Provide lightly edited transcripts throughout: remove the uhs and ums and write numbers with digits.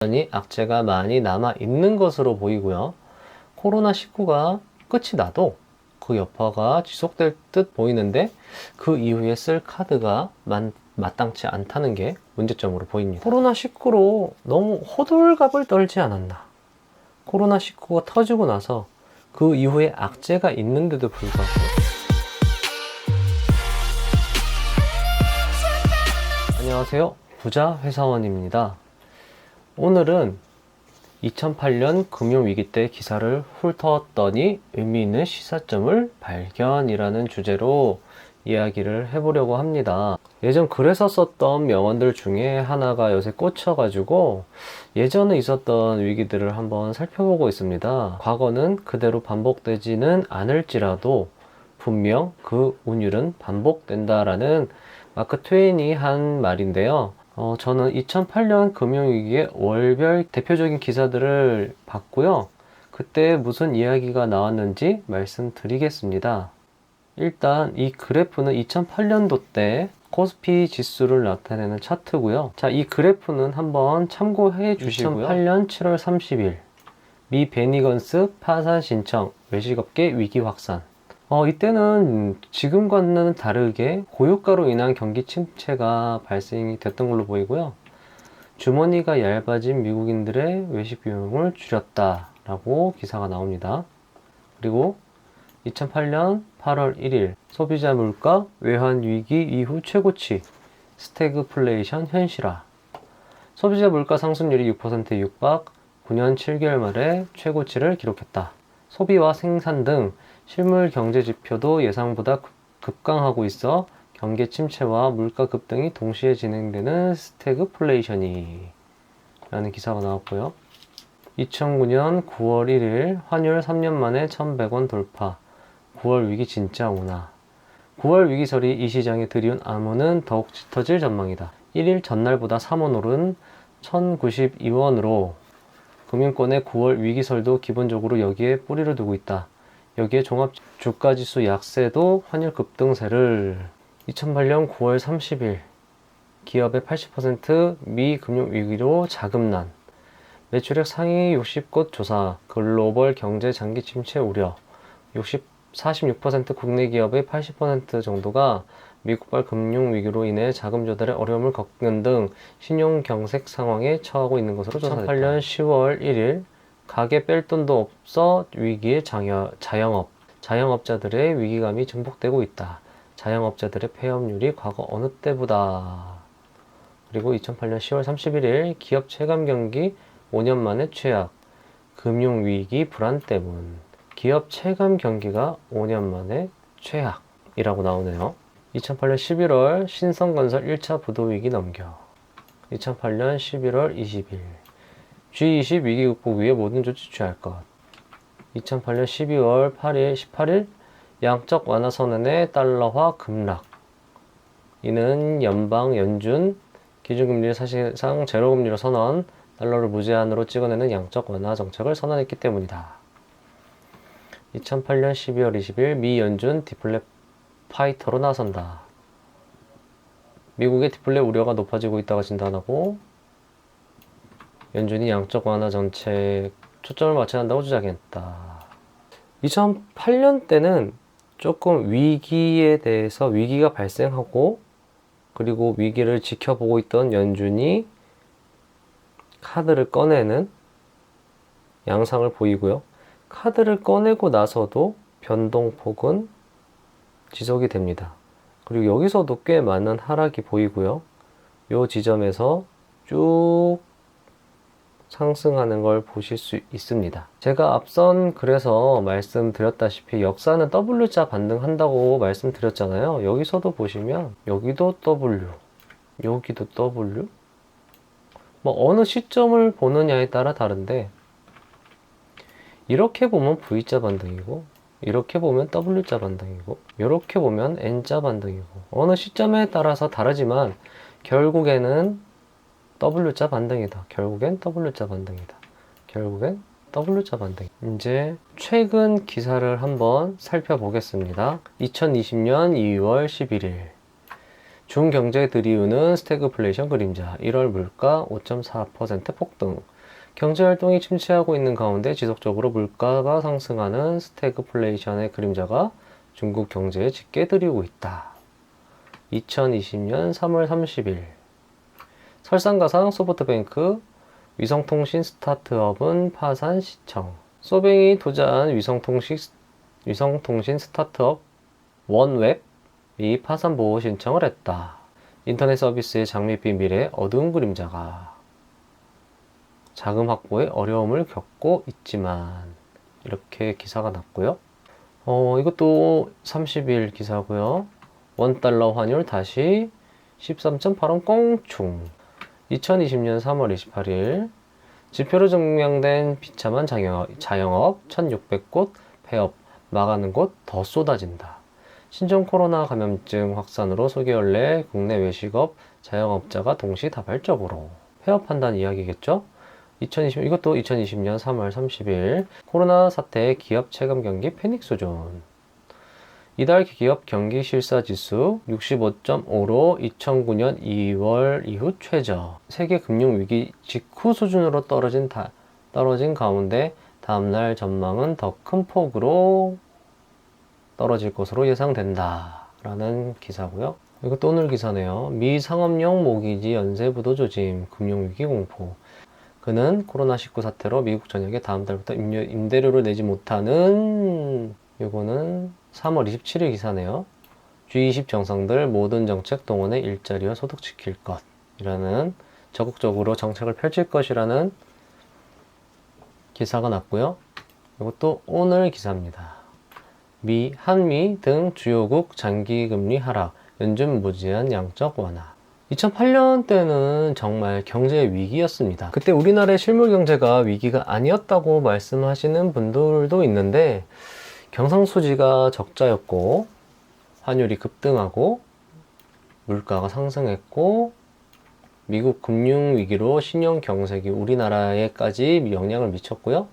여전히 악재가 많이 남아 있는 것으로 보이고요. 코로나19가 끝이 나도 그 여파가 지속될 듯 보이는데 그 이후에 쓸 카드가 마땅치 않다는 게 문제점으로 보입니다. 코로나19로 너무 호들갑을 떨지 않았나. 코로나19가 터지고 나서 그 이후에 악재가 있는데도 불구하고 안녕하세요. 부자 회사원입니다. 오늘은 2008년 금융위기 때 기사를 훑었더니 의미 있는 시사점을 발견이라는 주제로 이야기를 해보려고 합니다. 예전 글에서 썼던 명언들 중에 하나가 요새 꽂혀가지고 예전에 있었던 위기들을 한번 살펴보고 있습니다. 과거는 그대로 반복되지는 않을지라도 분명 그 운율은 반복된다라는 마크 트웨인이 한 말인데요. 저는 2008년 금융위기의 월별 대표적인 기사들을 봤고요. 그때 무슨 이야기가 나왔는지 말씀드리겠습니다. 일단 이 그래프는 2008년도 때 코스피 지수를 나타내는 차트고요. 자, 이 그래프는 한번 참고해 주시고요. 2008년 7월 30일 미 베니건스 파산 신청, 외식업계 위기 확산. 이때는 지금과는 다르게 고유가로 인한 경기 침체가 발생이 됐던 걸로 보이고요. 주머니가 얇아진 미국인들의 외식 비용을 줄였다라고 기사가 나옵니다. 그리고 2008년 8월 1일 소비자 물가 외환 위기 이후 최고치 스태그플레이션 현실화. 소비자 물가 상승률이 6%에 육박, 9년 7개월 만에 최고치를 기록했다. 소비와 생산 등 실물 경제 지표도 예상보다 급강하고 있어 경기 침체와 물가 급등이 동시에 진행되는 스태그플레이션이 라는 기사가 나왔고요. 2009년 9월 1일 환율 3년 만에 1100원 돌파. 9월 위기 진짜 오나. 9월 위기설이 이 시장에 들이운 암호는 더욱 짙어질 전망이다. 1일 전날보다 3원 오른 1092원으로 금융권의 9월 위기설도 기본적으로 여기에 뿌리를 두고 있다. 여기에 종합 주가지수 약세도 환율 급등세를 2008년 9월 30일 기업의 80% 금융위기로 자금난 매출액 상위 60곳 조사 글로벌 경제 장기 침체 우려 46% 국내 기업의 80% 정도가 미국발 금융위기로 인해 자금 조달에 어려움을 겪는 등 신용경색 상황에 처하고 있는 것으로 조사됐다. 2008년 10월 1일 가게 뺄 돈도 없어 위기의 자영업자들의 위기감이 증폭되고 있다. 자영업자들의 폐업률이 과거 어느 때보다. 그리고 2008년 10월 31일 기업 체감 경기 5년 만에 최악. 금융위기 불안 때문. 기업 체감 경기가 5년 만에 최악이라고 나오네요. 2008년 11월 신성건설 1차 부도위기 넘겨. 2008년 11월 20일 G20 위기 극복 위해 모든 조치 취할 것. 2008년 12월 18일 양적 완화 선언의 달러화 급락. 이는 연방 연준 기준금리를 사실상 제로금리로 선언, 달러를 무제한으로 찍어내는 양적 완화 정책을 선언했기 때문이다. 2008년 12월 20일 미 연준 디플레 파이터로 나선다. 미국의 디플레 우려가 높아지고 있다가 진단하고 연준이 양적 완화 정책 초점을 맞춰야 한다고 주장했다. 2008년 때는 조금 위기가 발생하고 그리고 위기를 지켜보고 있던 연준이 카드를 꺼내는 양상을 보이고요. 카드를 꺼내고 나서도 변동폭은 지속이 됩니다. 그리고 여기서도 꽤 많은 하락이 보이고요. 이 지점에서 쭉 상승하는 걸 보실 수 있습니다. 제가 앞선 글에서 말씀드렸다시피 역사는 W자 반등한다고 말씀드렸잖아요. 여기서도 보시면 여기도 W, 여기도 W. 어느 시점을 보느냐에 따라 다른데 이렇게 보면 V자 반등이고 이렇게 보면 W자 반등이고 이렇게 보면 N자 반등이고 어느 시점에 따라서 다르지만 결국에는 W자 반등이다. 결국엔 W자 반등이다. 결국엔 W자 반등. 이제 최근 기사를 한번 살펴보겠습니다. 2020년 2월 11일 중경제 들이우는 스태그플레이션 그림자. 1월 물가 5.4% 폭등. 경제활동이 침체하고 있는 가운데 지속적으로 물가가 상승하는 스태그플레이션의 그림자가 중국 경제에 짙게 들이우고 있다. 2020년 3월 30일 설상가상 소프트뱅크 위성통신 스타트업은 파산 시청. 소뱅이 투자한 위성통신 스타트업 원웹이 파산 보호 신청을 했다. 인터넷 서비스의 장밋빛 미래 어두운 그림자가 자금 확보에 어려움을 겪고 있지만 이렇게 기사가 났고요. 이것도 30일 기사고요. 원달러 환율 다시 13.8원 꽁충. 2020년 3월 28일 지표로 증명된 비참한 자영업 1600곳 폐업 막아는 곳 더 쏟아진다. 신종 코로나 감염증 확산으로 수개월 내 국내 외식업 자영업자가 동시다발적으로 폐업한다는 이야기겠죠. 이것도 2020년 3월 30일 코로나 사태의 기업 체감 경기 패닉 수준. 이달 기업 경기 실사 지수 65.5로 2009년 2월 이후 최저. 세계 금융 위기 직후 수준으로 떨어진 가운데 다음날 전망은 더 큰 폭으로 떨어질 것으로 예상된다. 라는 기사고요. 이것도 오늘 기사네요. 미 상업용 모기지 연쇄부도 조짐, 금융위기 공포. 그는 코로나19 사태로 미국 전역에 다음 달부터 임대료를 내지 못하는, 이거는 3월 27일 기사네요. G20 정상들 모든 정책 동원해 일자리와 소득 지킬 것 이라는, 적극적으로 정책을 펼칠 것이라는 기사가 났고요. 이것도 오늘 기사입니다. 한미 등 주요국 장기금리 하락, 연준 무제한 양적 완화. 2008년 때는 정말 경제 위기였습니다. 그때 우리나라의 실물 경제가 위기가 아니었다고 말씀하시는 분들도 있는데, 경상수지가 적자였고 환율이 급등하고 물가가 상승했고 미국 금융위기로 신용경색이 우리나라에까지 영향을 미쳤고요.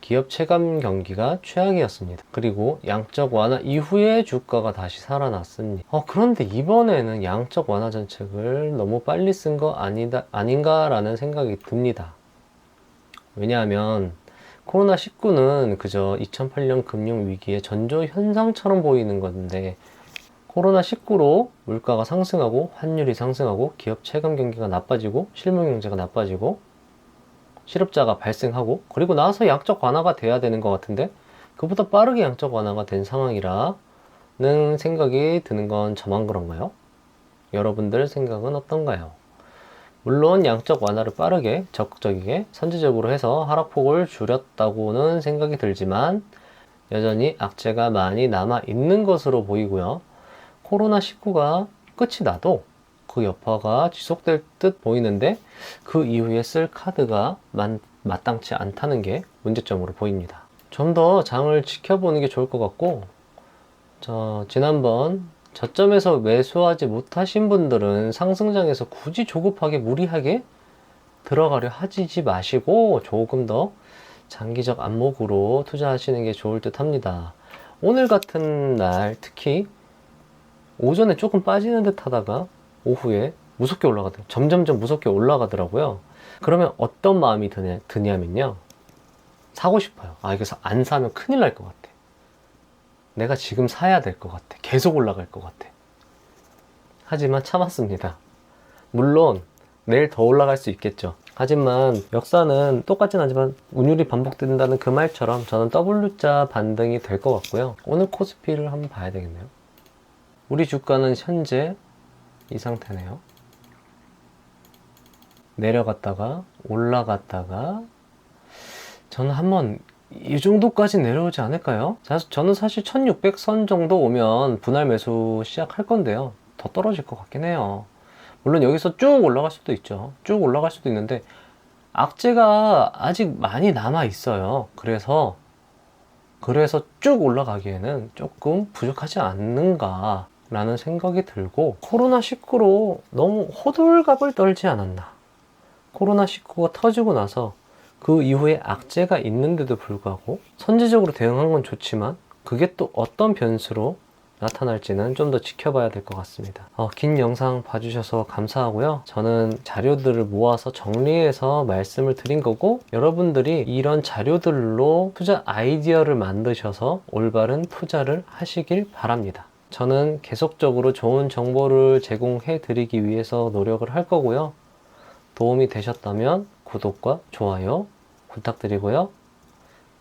기업 체감 경기가 최악이었습니다. 그리고 양적 완화 이후에 주가가 다시 살아났습니다. 그런데 이번에는 양적 완화 정책을 너무 빨리 쓴 거 아닌가라는 생각이 듭니다. 왜냐하면 코로나19는 그저 2008년 금융위기의 전조 현상처럼 보이는 건데, 코로나19로 물가가 상승하고 환율이 상승하고 기업 체감 경기가 나빠지고 실물 경제가 나빠지고 실업자가 발생하고 그리고 나서 양적 완화가 돼야 되는 것 같은데, 그보다 빠르게 양적 완화가 된 상황이라는 생각이 드는 건 저만 그런가요? 여러분들 생각은 어떤가요? 물론 양적 완화를 빠르게 적극적이게 선제적으로 해서 하락폭을 줄였다고는 생각이 들지만 여전히 악재가 많이 남아 있는 것으로 보이고요. 코로나19가 끝이 나도 그 여파가 지속될 듯 보이는데 그 이후에 쓸 카드가 마땅치 않다는 게 문제점으로 보입니다. 좀 더 장을 지켜보는 게 좋을 것 같고, 지난번 저점에서 매수하지 못하신 분들은 상승장에서 굳이 조급하게 무리하게 들어가려 하지 마시고 조금 더 장기적 안목으로 투자하시는 게 좋을 듯 합니다. 오늘 같은 날 특히 오전에 조금 빠지는 듯 하다가 오후에 무섭게 점점점 무섭게 올라가더라고요. 그러면 어떤 마음이 드냐면요, 사고 싶어요. 여기서 안 사면 큰일 날 것 같아. 내가 지금 사야 될 것 같아. 계속 올라갈 것 같아. 하지만 참았습니다. 물론 내일 더 올라갈 수 있겠죠. 하지만 역사는 똑같진 않지만 운율이 반복된다는 그 말처럼 저는 W자 반등이 될 것 같고요. 오늘 코스피를 한번 봐야 되겠네요. 우리 주가는 현재 이 상태네요. 내려갔다가 올라갔다가 저는 한번 이 정도까지 내려오지 않을까요? 저는 사실 1600선 정도 오면 분할 매수 시작할 건데요. 더 떨어질 것 같긴 해요. 물론 여기서 쭉 올라갈 수도 있죠. 쭉 올라갈 수도 있는데 악재가 아직 많이 남아 있어요. 그래서 쭉 올라가기에는 조금 부족하지 않는가 라는 생각이 들고, 코로나19로 너무 호들갑을 떨지 않았나. 코로나19가 터지고 나서 그 이후에 악재가 있는데도 불구하고 선제적으로 대응한 건 좋지만 그게 또 어떤 변수로 나타날지는 좀 더 지켜봐야 될 것 같습니다. 긴 영상 봐주셔서 감사하고요. 저는 자료들을 모아서 정리해서 말씀을 드린 거고, 여러분들이 이런 자료들로 투자 아이디어를 만드셔서 올바른 투자를 하시길 바랍니다. 저는 계속적으로 좋은 정보를 제공해 드리기 위해서 노력을 할 거고요. 도움이 되셨다면 구독과 좋아요 부탁드리고요.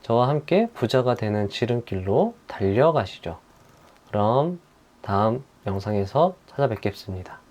저와 함께 부자가 되는 지름길로 달려가시죠. 그럼 다음 영상에서 찾아뵙겠습니다.